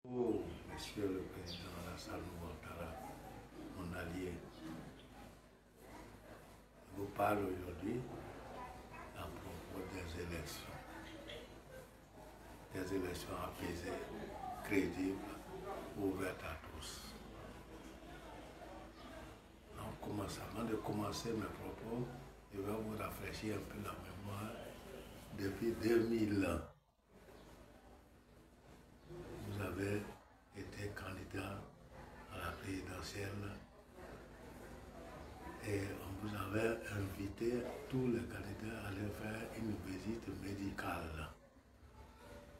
Oh, Monsieur le Président Alassane Ouattara, mon allié, je vous parle aujourd'hui à propos des élections apaisées, crédibles, ouvertes à tous. Avant de commencer mes propos, je vais vous rafraîchir un peu la mémoire. Depuis 2000 ans, vous avez été candidat à la présidentielle et on vous avait invité, tous les candidats, à aller faire une visite médicale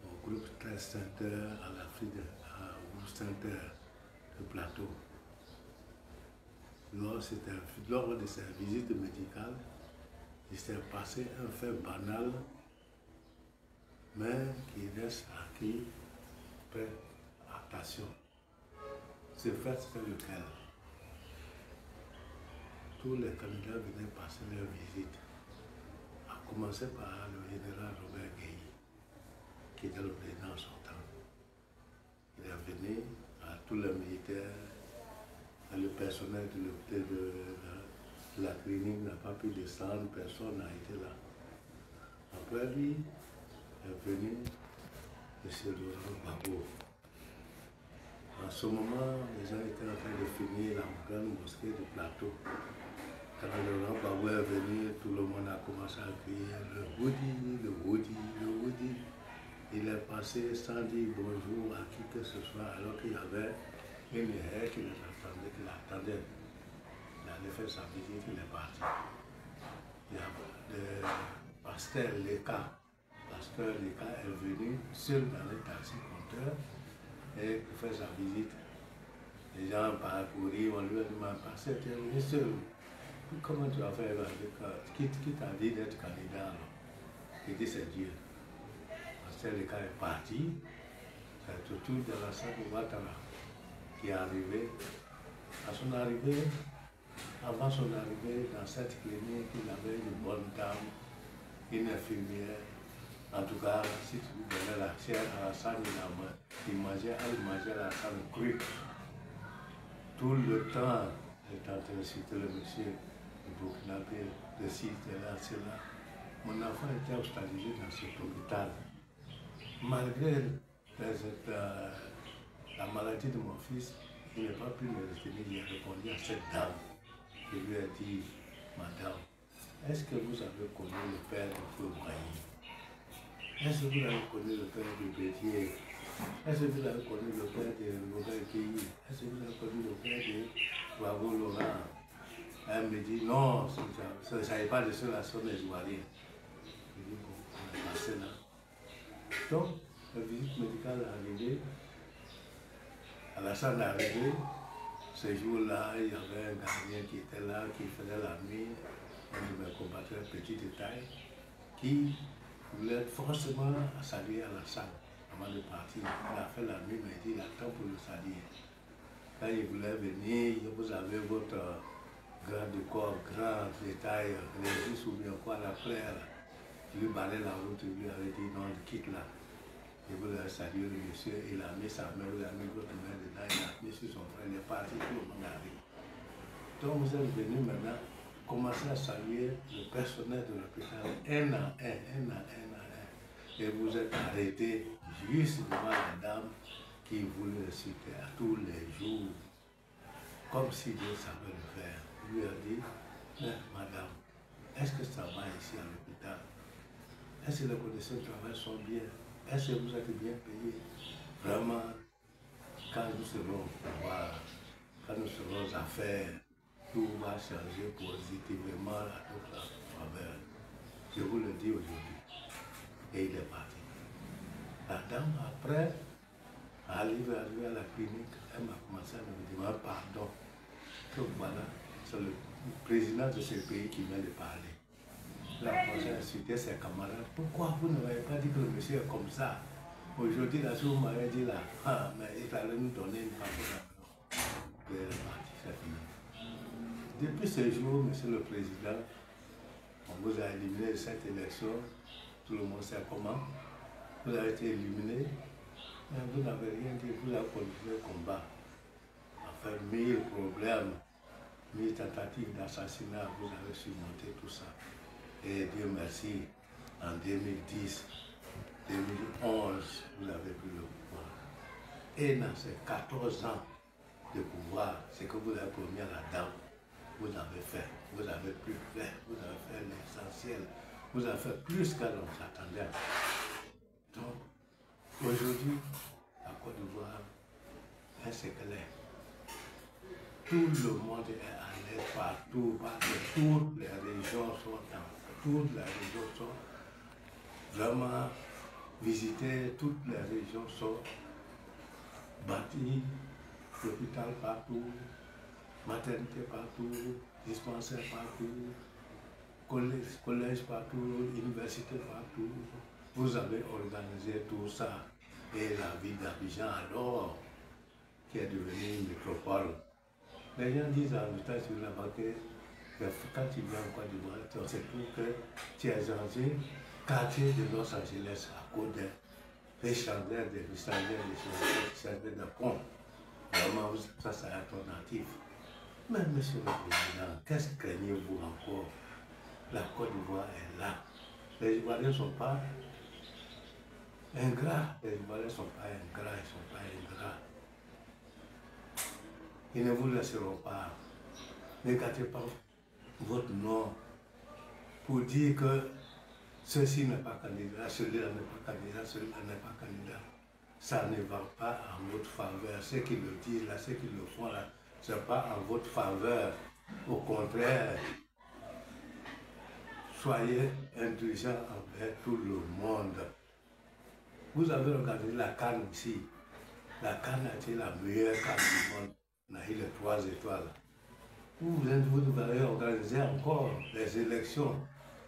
au groupe Stress Center à l'Afrique, au Center de Plateau. Lors de cette visite médicale, il s'est passé un fait banal, mais qui reste à qui fait attention. Ce fait, c'est lequel? Tous les candidats venaient passer leur visite, à commencer par le général Robert Gueye, qui était le président sortant. Il est venu à tous les militaires, le personnel de la clinique n'a pas pu descendre, personne n'a été là. Après lui est venu M. Laurent Gbagbo. En ce moment, les gens étaient en train de finir la grande mosquée du Plateau. Quand Laurent Gbagbo est venu, tout le monde a commencé à crier le Woudi, le Woudi, le Woudi. Il est passé sans dire bonjour à qui que ce soit, alors qu'il y avait une haie qui l'attendait. Il allait faire sa visite, il est parti. Il y a le pasteur Leka. Pasteur Leka est venu seul dans le taxi compteur et pour faire sa visite. Les gens parcourus, on lui a demandé, pasteur, tu es venu seul. Comment tu vas faire qui t'a dit d'être candidat alors? Il dit c'est Dieu. Pasteur Leka est parti. C'est tout de suite Alassane Ouattara qui est arrivé. À son arrivée, avant son arrivée dans cette clinique, il avait une bonne dame, une infirmière. En tout cas, si tu lui donnais la chair à Alassane, elle mangeait Alassane cru. Tout le temps, elle était en train de citer le monsieur, le Burkinabé, de citer là, cela. Mon enfant était hospitalisé dans cet hôpital. Malgré la maladie de mon fils, il n'a pas pu me retenir. Il a répondu à cette dame. Je lui ai dit, madame, est-ce que vous avez connu le père de Feu Brahi? Est-ce que vous avez connu le père de Bédier? Est-ce que vous avez connu le père de Robert Gueye? Est-ce que vous avez connu le père de Bravo Laurent? Elle me dit, non, je ne savais pas de cela, ce sont les Ivoiriens. Je dis, bon, on est passé là. Donc, la visite médicale est arrivée. Alassane est arrivé. Ce jour-là, il y avait un gardien qui était là, qui faisait la nuit, un de mes combattants petit détail, qui voulait forcément saluer Alassane avant de partir. Il a fait la nuit, mais il attend pour le saluer. Quand il voulait venir, vous avez votre grand de corps, grand détail, les yeux ou bien quoi, la fleur. Il lui balait la route, il lui avait dit non, quitte là. Il voulait saluer le monsieur, il a mis sa main, il a mis votre main dedans, il a mis sur son frère, il est parti, tout le monde arrive. Donc vous êtes venu maintenant commencer à saluer le personnel de l'hôpital, un à un. Et vous êtes arrêté juste devant la dame qui voulait le citer à tous les jours, comme si Dieu savait le faire. Il lui a dit, mais madame, est-ce que ça va ici à l'hôpital? Est-ce que les conditions de travail sont bien? Est-ce que vous êtes bien payé? Vraiment, quand nous serons au pouvoir, quand nous serons à faire, tout va changer positivement à notre faveur. Je vous le dis aujourd'hui. Et il est parti. La dame, après, arrivé à la clinique, elle m'a commencé à me demander pardon. Que voilà, c'est le président de ce pays qui vient de parler. La prochaine insulté ses camarades. Pourquoi vous ne m'avez pas dit que le monsieur est comme ça? Aujourd'hui, là, si vous m'avez dit là, mais il fallait nous donner une parole. Il est parti, c'est fini. Depuis ce jour, monsieur le président, on vous a éliminé de cette élection. Tout le monde sait comment. Vous avez été éliminé. Mais vous n'avez rien dit, vous avez continué le combat. Enfin, 1000 problèmes, 1000 tentatives d'assassinat, vous avez surmonté tout ça. Et Dieu merci, en 2010, 2011, vous avez pris le pouvoir. Et dans ces 14 ans de pouvoir, ce que vous avez promis à la dame, vous avez fait, vous avez pu faire, vous avez fait l'essentiel, vous avez fait plus qu'à l'on s'attendait. Donc, aujourd'hui, la Côte d'Ivoire est ce qu'elle est. Tout le monde est à l'aise partout, parce que toutes les régions sont toutes les régions sont vraiment visitées, toutes les régions sont bâties, l'hôpital partout, maternité partout, dispensaire partout, collège partout, université partout. Vous avez organisé tout ça. Et la ville d'Abidjan alors, qui est devenue une métropole. Les gens disent en États-Unis là-bas que quand tu viens en Côte d'Ivoire, on se trouve que tu es dans un quartier de Los Angeles à cause des chandelles, des chandelles de pont. Vraiment, ça c'est alternatif. Mais monsieur le Président, qu'est-ce que craignez-vous encore? La Côte d'Ivoire est là. Les Ivoiriens ne sont pas ingrats. Les Ivoiriens ne sont pas ingrats, ils ne sont pas ingrats. Ils ne vous laisseront pas. Ne gâtez pas votre nom pour dire que ceci n'est pas candidat, celui-là n'est pas candidat, celui-là n'est pas candidat. Ça ne va pas en votre faveur. Ceux qui le disent là, ceux qui le font là, ce n'est pas en votre faveur. Au contraire, soyez intelligents envers tout le monde. Vous avez regardé la CAN ici. La CAN a été la meilleure CAN du monde. On a eu les 3 étoiles. Vous allez organiser encore les élections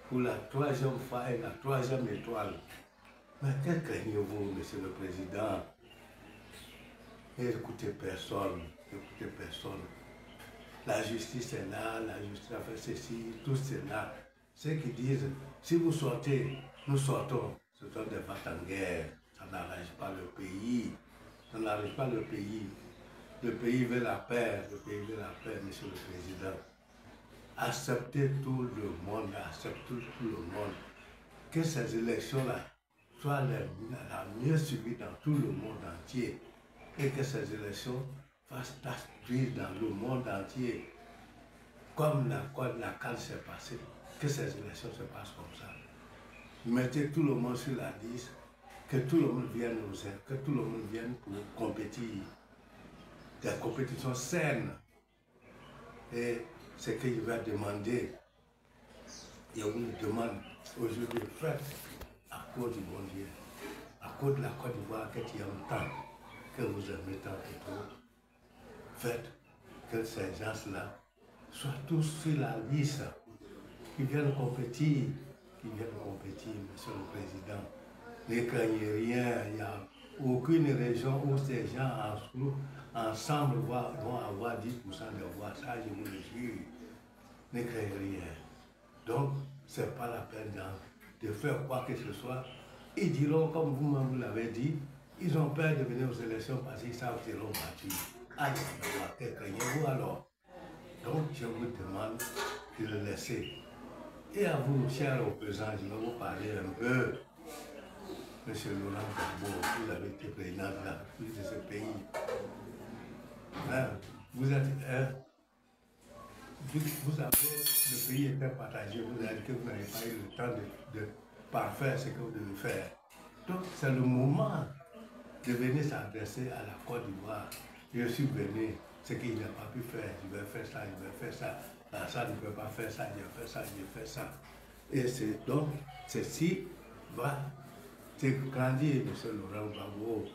pour la 3e fois et la 3e étoile. Mais que craignez-vous, Monsieur le Président? Écoutez personne, écoutez personne. La justice est là, la justice a fait ceci, tout c'est là. Ceux qui disent, si vous sortez, nous sortons, ce sont des ventes en guerre. Ça n'arrange pas le pays. Ça n'arrange pas le pays. Le pays veut la paix, le pays veut la paix, Monsieur le Président. Acceptez tout le monde, acceptez tout le monde. Que ces élections-là soient la mieux suivie dans tout le monde entier. Et que ces élections fassent tache d'huile dans le monde entier. Comme la CAN s'est passée, que ces élections se passent comme ça. Mettez tout le monde sur la liste, que tout le monde vienne nous aider, que tout le monde vienne pour compétir. Des compétitions saines. Et ce que je vais demander, je vous le demande aujourd'hui, faites à cause du bon Dieu, à cause de la Côte d'Ivoire que tu aimes tant, que vous aimez tant et tout. Faites que ces gens-là soient tous sur la liste, qui viennent compétir, Monsieur le Président. Ne craignez rien, il n'y a aucune région où ces gens ensemble vont avoir 10% de voix, ça je vous le jure. Ne craignez rien. Donc, ce n'est pas la peine de faire quoi que ce soit. Ils diront, comme vous-même vous l'avez dit, ils ont peur de venir aux élections parce qu'ils savent qu'ils seront battus. Allez, que craignez-vous alors? Donc, je vous demande de le laisser. Et à vous, chers opposants, je vais vous parler un peu. Monsieur Laurent Gbagbo, vous avez été président de la République de ce pays. Hein? Vous avez, le pays était partagé, vous avez dit que vous n'avez pas eu le temps de parfaire ce que vous devez faire. Donc c'est le moment de venir s'adresser à la Côte d'Ivoire. Je suis venu, ce qu'il n'a pas pu faire, je vais faire ça, je vais faire ça. Là, ça ne peut pas faire ça, je vais faire ça, je vais faire ça. Et c'est donc, ceci va grandir, M. Laurent Gbagbo.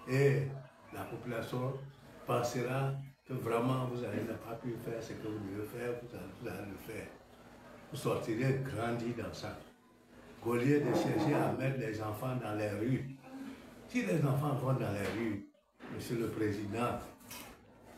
Et la population pensera que vraiment vous n'avez pas pu faire ce que vous devez faire, vous allez le faire. Vous sortirez grandi dans ça. Au lieu de chercher à mettre les enfants dans les rues. Si les enfants vont dans les rues, Monsieur le Président,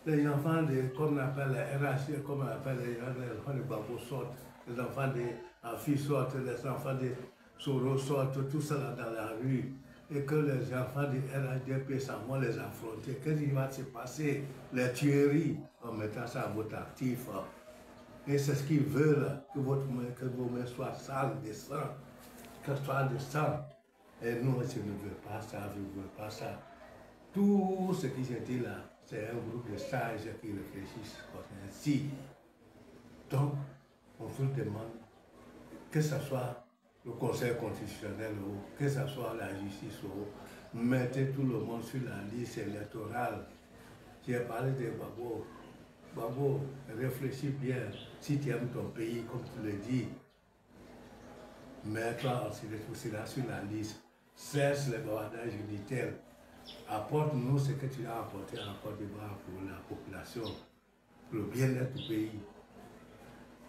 les enfants comme on appelle les RH, comme on appelle les enfants de Gbagbo sortent, les enfants de Afi sortent, les enfants de Soro sortent, tout ça là dans la rue. et que les enfants du RHDP sans moi les affronter, qu'est-ce qui va se passer? Les tueries en mettant ça à votre actif. Et c'est ce qu'ils veulent, que vos mains soient sales de sang, que ce soit de sang. Et nous, je ne veux pas ça, je ne veux pas ça. Tout ce qui s'est dit là, c'est un groupe de sages qui réfléchissent comme ainsi. Donc, on vous demande que ce soit le Conseil constitutionnel ou que ce soit la justice ou mettez tout le monde sur la liste électorale. J'ai parlé de Babo. Babo, réfléchis bien. Si tu aimes ton pays, comme tu le dis, mets-toi sur la liste. Cesse les bavardages unitaires. Apporte-nous ce que tu as apporté en Côte d'Ivoire pour la population, pour le bien-être du pays.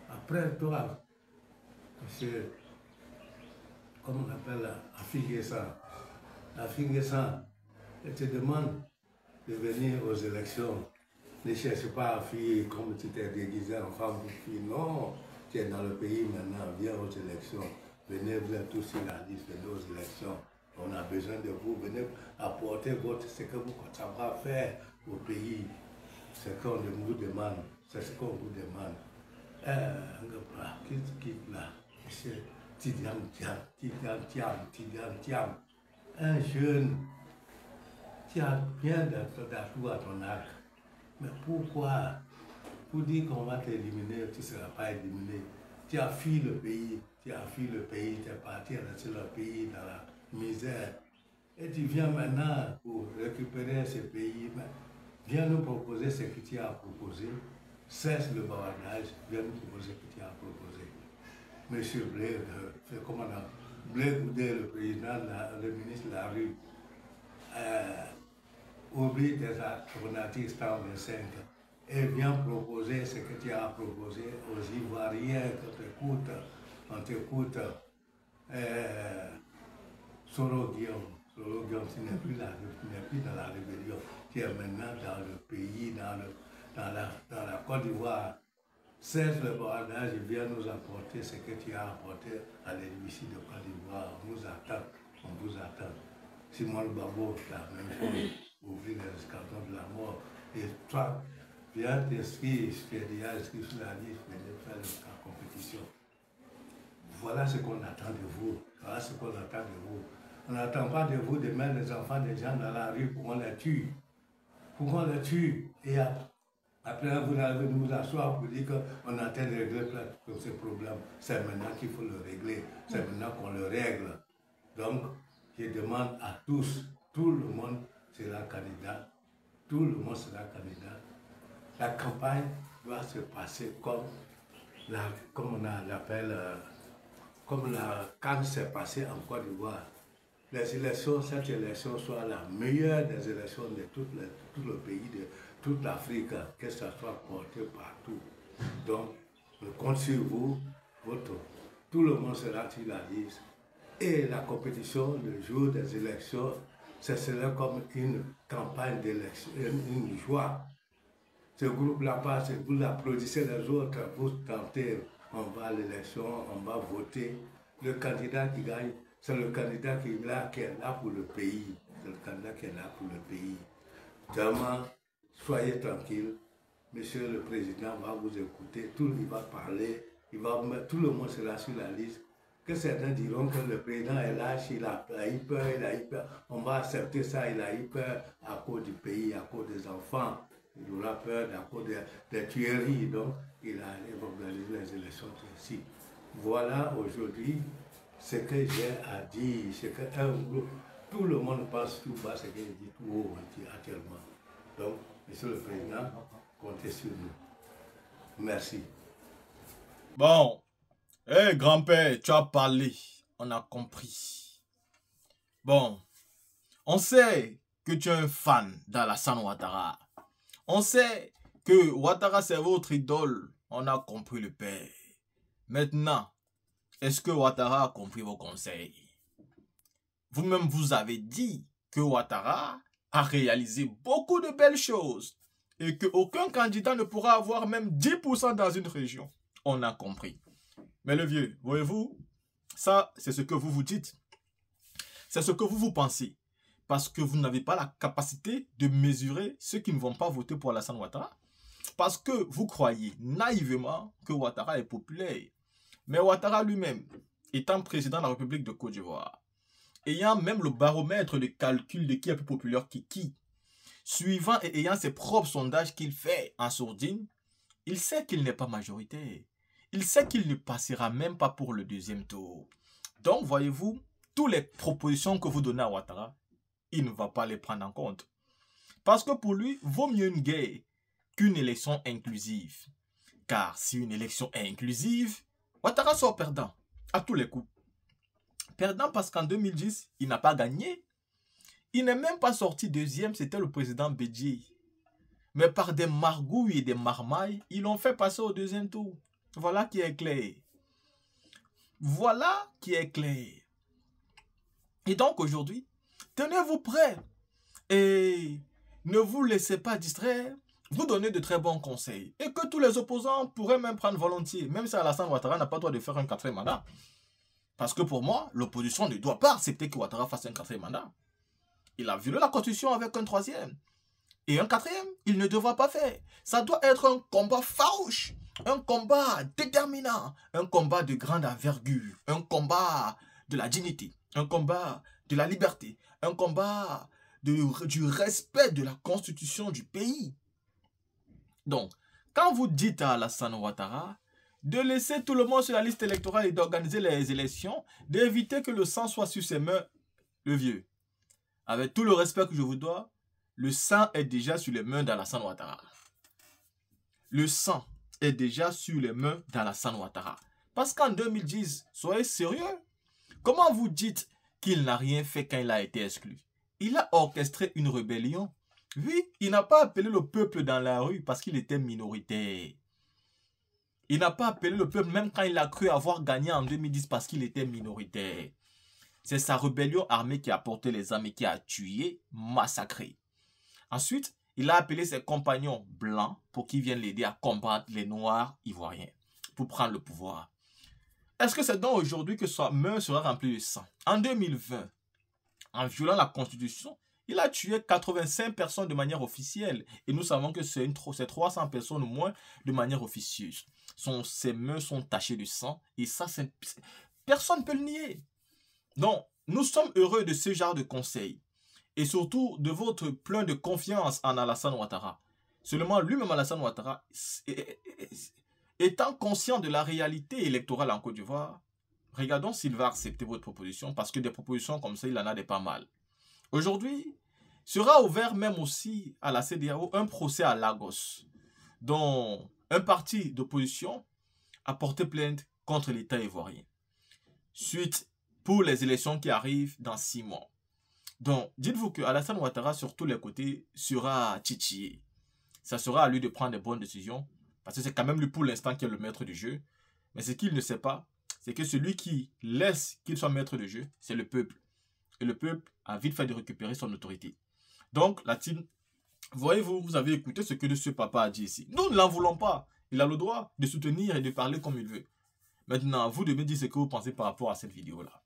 Après toi, monsieur, comme on appelle Afingessa, elle te demande de venir aux élections. Ne cherche pas à fuir comme tu t'es déguisé en femme pour fuir. Non, tu es dans le pays maintenant, viens aux élections. Venez, vous êtes tous sur la liste, venez aux élections. On a besoin de vous, venez apporter ce que vous saurez faire au pays. C'est ce qu'on vous demande. C'est ce qu'on vous demande. Quitte là, monsieur Tidiane Thiam, un jeune qui a bien d'atout à ton arc. Mais pourquoi? Pour dire qu'on va t'éliminer, tu ne seras pas éliminé. Tu as fui le pays, tu es parti rester le pays dans la misère. Et tu viens maintenant pour récupérer ce pays. Mais viens nous proposer ce que tu as proposé. Cesse le bavardage, viens nous proposer ce que tu as proposé. Monsieur Blé, c'est comme on a Blé Goudé, le président, le ministre de la rue, oublie tes alternatives 125 et viens proposer ce que tu as proposé aux Ivoiriens on t'écoute. Soro Guillaume, tu n'es plus dans la rébellion, tu es maintenant dans le pays, dans la Côte d'Ivoire. Cesse le bordage, viens nous apporter ce que tu as apporté à l'hémicycle de Côte d'Ivoire. On vous attend. Simon Babo, la même chose, ouvrir les escadrons de la mort. Et toi, viens t'inscrire, je t'ai déjà inscrit sur la liste, venez faire la compétition. Voilà ce qu'on attend de vous. Voilà ce qu'on attend de vous. On n'attend pas de vous de mettre les enfants des gens dans la rue pour qu'on les tue. Pour qu'on les tue. Et après, vous allez nous asseoir pour dire qu'on est en train de régler ce problème. C'est maintenant qu'il faut le régler. C'est maintenant qu'on le règle. Donc, je demande à tous, tout le monde sera candidat. Tout le monde sera candidat. La campagne doit se passer comme on l'appelle, comme quand c'est passé en Côte d'Ivoire. Les élections, cette élection soit la meilleure des élections de tout le pays, de toute l'Afrique, que ça soit porté partout. Donc, je compte sur vous, tout le monde sera sur la liste. Et la compétition, le jour des élections, ce sera comme une campagne d'élection, une joie. Ce groupe-là passe, vous applaudissez les autres, vous tentez, on va à l'élection, on va voter. Le candidat qui gagne, c'est le candidat qui est là pour le pays. C'est le candidat qui est là pour le pays. Vraiment, soyez tranquille. Monsieur le Président va vous écouter, il va parler, tout le monde sera sur la liste. Que certains diront que le président est lâche, il a eu peur, on va accepter ça, il a eu peur à cause du pays, à cause des enfants. Il aura peur à cause des tueries, donc il a organisé les élections ici. Voilà aujourd'hui ce que j'ai à dire, c'est que tout le monde pense tout bas ce que je dis tout haut actuellement. Donc, Monsieur le Président, comptez sur nous. Merci. Bon, hé grand-père, tu as parlé, on a compris. Bon, on sait que tu es un fan d'Alassane Ouattara. On sait que Ouattara c'est votre idole, on a compris le père. Maintenant, est-ce que Ouattara a compris vos conseils? Vous-même vous avez dit que Ouattara a réalisé beaucoup de belles choses et qu'aucun candidat ne pourra avoir même 10% dans une région. On a compris. Mais le vieux, voyez-vous, ça c'est ce que vous vous dites. C'est ce que vous pensez. Parce que vous n'avez pas la capacité de mesurer ceux qui ne vont pas voter pour Alassane Ouattara. Parce que vous croyez naïvement que Ouattara est populaire. Mais Ouattara lui-même, étant président de la République de Côte d'Ivoire, ayant même le baromètre de calcul de qui est plus populaire que qui, suivant et ayant ses propres sondages qu'il fait en sourdine, il sait qu'il n'est pas majoritaire. Il sait qu'il ne passera même pas pour le deuxième tour. Donc, voyez-vous, toutes les propositions que vous donnez à Ouattara, il ne va pas les prendre en compte. Parce que pour lui, vaut mieux une guerre qu'une élection inclusive. Car si une élection est inclusive, Ouattara sort perdant à tous les coups. Perdant parce qu'en 2010, il n'a pas gagné. Il n'est même pas sorti deuxième, c'était le président Bédié. Mais par des margouilles et des marmailles, ils l'ont fait passer au deuxième tour. Voilà qui est clair. Voilà qui est clair. Et donc aujourd'hui, tenez-vous prêts et ne vous laissez pas distraire. Vous donnez de très bons conseils et que tous les opposants pourraient même prendre volontiers, même si Alassane Ouattara n'a pas le droit de faire un quatrième mandat. Parce que pour moi, l'opposition ne doit pas accepter que Ouattara fasse un quatrième mandat. Il a violé la constitution avec un troisième. Et un quatrième, il ne devra pas faire. Ça doit être un combat farouche, un combat déterminant, un combat de grande envergure, un combat de la dignité, un combat de la liberté, un combat du respect de la constitution du pays. Donc, quand vous dites à Alassane Ouattara de laisser tout le monde sur la liste électorale et d'organiser les élections, d'éviter que le sang soit sur ses mains, le vieux, avec tout le respect que je vous dois, le sang est déjà sur les mains d'Alassane Ouattara. Le sang est déjà sur les mains d'Alassane Ouattara. Parce qu'en 2010, soyez sérieux. Comment vous dites qu'il n'a rien fait quand il a été exclu? Il a orchestré une rébellion. Oui, il n'a pas appelé le peuple dans la rue parce qu'il était minoritaire. Il n'a pas appelé le peuple même quand il a cru avoir gagné en 2010 parce qu'il était minoritaire. C'est sa rébellion armée qui a porté les armes et qui a tué, massacré. Ensuite, il a appelé ses compagnons blancs pour qu'ils viennent l'aider à combattre les noirs ivoiriens pour prendre le pouvoir. Est-ce que c'est donc aujourd'hui que sa main sera remplie de sang? En 2020, en violant la constitution, il a tué 85 personnes de manière officielle. Et nous savons que c'est 300 personnes au moins de manière officieuse. Ses mains sont tachées de sang. Et ça, personne ne peut le nier. Donc, nous sommes heureux de ce genre de conseils. Et surtout de votre plein de confiance en Alassane Ouattara. Seulement lui-même, Alassane Ouattara, étant conscient de la réalité électorale en Côte d'Ivoire, regardons s'il va accepter votre proposition, parce que des propositions comme ça, il en a des pas mal. Aujourd'hui, sera ouvert même aussi à la CEDEAO un procès à Lagos, dont un parti d'opposition a porté plainte contre l'État ivoirien. Suite pour les élections qui arrivent dans 6 mois. Donc, dites-vous que Alassane Ouattara, sur tous les côtés, sera titillé. Ça sera à lui de prendre des bonnes décisions, parce que c'est quand même lui pour l'instant qui est le maître du jeu. Mais ce qu'il ne sait pas, c'est que celui qui laisse qu'il soit maître du jeu, c'est le peuple. Et le peuple a vite fait de récupérer son autorité. Donc, la team, voyez-vous, vous avez écouté ce que ce papa a dit ici. Nous ne l'en voulons pas. Il a le droit de soutenir et de parler comme il veut. Maintenant, vous devez dire ce que vous pensez par rapport à cette vidéo-là.